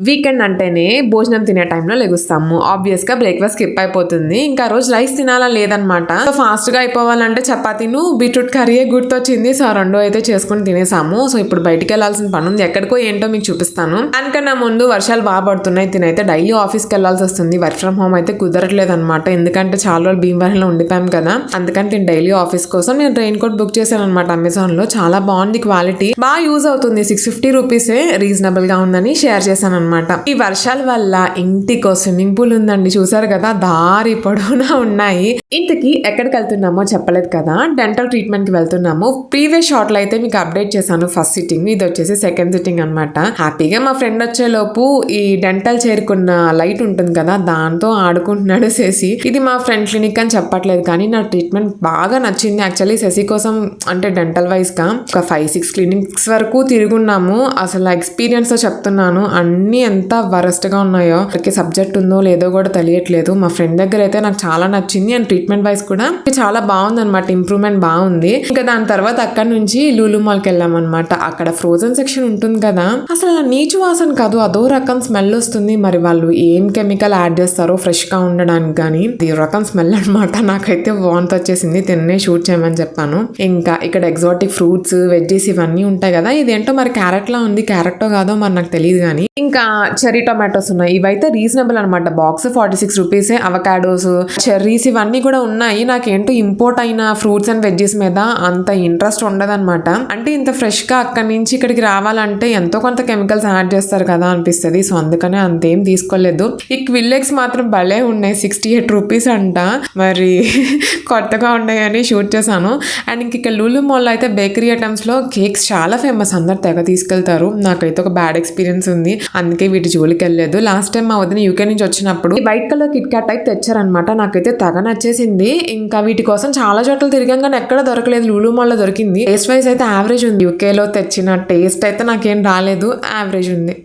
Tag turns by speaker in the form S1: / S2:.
S1: Weekend అంటేనే భోజనం తినే టైంలో లెగుస్తాము. ఆబ్వియస్ గా బ్రేక్ఫాస్ట్ స్కిప్ అయిపోతుంది. ఇంకా రోజు రైస్ తినాలా లేదనమాట. ఫాస్ట్ గా అయిపోవాలంటే చపాతీను బీట్రూట్ కర్రీయే గుర్తొచ్చింది. సో రెండు అయితే చేసుకుని తినేసాము. సో ఇప్పుడు బయటికి వెళ్లాల్సిన పని ఉంది. ఎక్కడికో ఏంటో మీకు చూపిస్తాను. దానికన్నా ముందు వర్షాలు బాగా పడుతున్నాయి. తినైతే డైలీ ఆఫీస్కి వెళ్లాల్సి వస్తుంది. వర్క్ ఫ్రమ్ హోమ్ అయితే కుదరట్లేదు అనమాట. ఎందుకంటే చాలా రోజులు భీమవరంలో ఉండిపోయాం కదా. అందుకని నేను డైలీ ఆఫీస్ కోసం నేను రెయిన్ కోట్ బుక్ చేశాను అనమాట అమెజాన్ లో. చాలా బాగుంది క్వాలిటీ, బాగా యూజ్ అవుతుంది. 650 రూపీసే, రీజనబుల్ గా ఉందని షేర్ చేశాను అనమాట. ఈ వర్షాల వల్ల ఇంటికో స్విమ్మింగ్ పూల్ ఉందండి. చూసారు కదా, దారి పొడవునా ఉన్నాయి. ఇంటికి ఎక్కడికి వెళ్తున్నామో చెప్పలేదు కదా. డెంటల్ ట్రీట్మెంట్ కి వెళ్తున్నాము. ప్రీవియస్ షార్ట్ లో అయితే మీకు అప్డేట్ చేశాను ఫస్ట్ సిట్టింగ్, ఇది వచ్చేసి సెకండ్ సిట్టింగ్ అనమాట. హ్యాపీగా మా ఫ్రెండ్ వచ్చే లోపు ఈ డెంటల్ చేరుకున్న లైట్ ఉంటుంది కదా, దాంతో ఆడుకుంటున్నాడు శశి. ఇది మా ఫ్రెండ్ క్లినిక్ అని చెప్పట్లేదు కానీ నా ట్రీట్మెంట్ బాగా నచ్చింది. యాక్చువల్లీ శశి కోసం అంటే డెంటల్ వైజ్ గా ఒక 5-6 క్లినిక్స్ వరకు తిరుగున్నాము. అసలు ఎక్స్పీరియన్స్ తో చెప్తున్నాను, అన్ని ఎంత వరస్ట్ గా ఉన్నాయో. సబ్జెక్ట్ ఉందో లేదో కూడా తెలియట్లేదు. మా ఫ్రెండ్ దగ్గర అయితే నాకు చాలా నచ్చింది. అండ్ ట్రీట్మెంట్ వైజ్ కూడా చాలా బాగుంది అనమాట. ఇంప్రూవ్మెంట్ బాగుంది. ఇంకా దాని తర్వాత అక్కడ నుంచి లూలు మాల్ కి వెళ్ళాం అనమాట. అక్కడ ఫ్రోజన్ సెక్షన్ ఉంటుంది కదా, అసలు నీచు వాసన కాదు, అదో రకం స్మెల్ వస్తుంది. మరి వాళ్ళు ఏం కెమికల్ యాడ్ చేస్తారో ఫ్రెష్ గా ఉండడానికి కానీ ఈ రకం స్మెల్ అనమాట. నాకైతే వాంతి వచ్చేసింది. తిన్నే షూట్ చేయమని చెప్పాను. ఇంకా ఇక్కడ ఎగ్జాటిక్ ఫ్రూట్స్, వెజ్జెస్ ఇవన్నీ ఉంటాయి కదా. ఇదేంటో మరి క్యారెట్ లా ఉంది. క్యారెక్టో కాదో మరి నాకు తెలియదు కానీ. ఇంకా చెర్రీ టొమాటోస్ ఉన్నాయి. ఇవైతే రీజనబుల్ అనమాట. బాక్స్ 46 రూపీసే. అవకాడోస్, చెర్రీస్ ఇవన్నీ కూడా ఉన్నాయి. నాకేంటో ఇంపోర్ట్ అయిన ఫ్రూట్స్ అండ్ వెజ్జెస్ మీద అంత ఇంట్రెస్ట్ ఉండదన్నమాట. అంటే ఇంత ఫ్రెష్ గా అక్కడి నుంచి ఇక్కడికి రావాలంటే ఎంతో కొంత కెమికల్స్ యాడ్ చేస్తారు కదా అనిపిస్తుంది. సో అందుకనే అంతేం తీసుకోలేదు. ఈ క్విల్లెక్స్ మాత్రం భలే ఉన్నాయి. 68 రూపీస్ అంట. మరి కొత్తగా ఉన్నాయని షూట్ చేశాను. అండ్ ఇంక ఇక్కడ లూలు మాల్ అయితే బేకరీ ఐటమ్స్ లో కేక్స్ చాలా ఫేమస్. అందరు తెగ తీసుకెళ్తారు. నాకైతే ఒక బ్యాడ్ ఎక్స్పీరియన్స్ ఉంది. అందుకే వీటి జోలికి వెళ్ళలేదు. లాస్ట్ టైం మా వదిన యూకే నుంచి వచ్చినప్పుడు ఈ white colour kit KitKat తెచ్చారనమాట. నాకైతే తెగ నచ్చేసింది. ఇంకా వీటి కోసం చాలా చోట్ల తిరిగాం కానీ ఎక్కడ దొరకలేదు. లూలు మాల్ లో దొరికింది. టేస్ట్ వైజ్ అయితే యావరేజ్ ఉంది. యూకే లో తెచ్చిన టేస్ట్ అయితే నాకేం రాలేదు, యావరేజ్ ఉంది.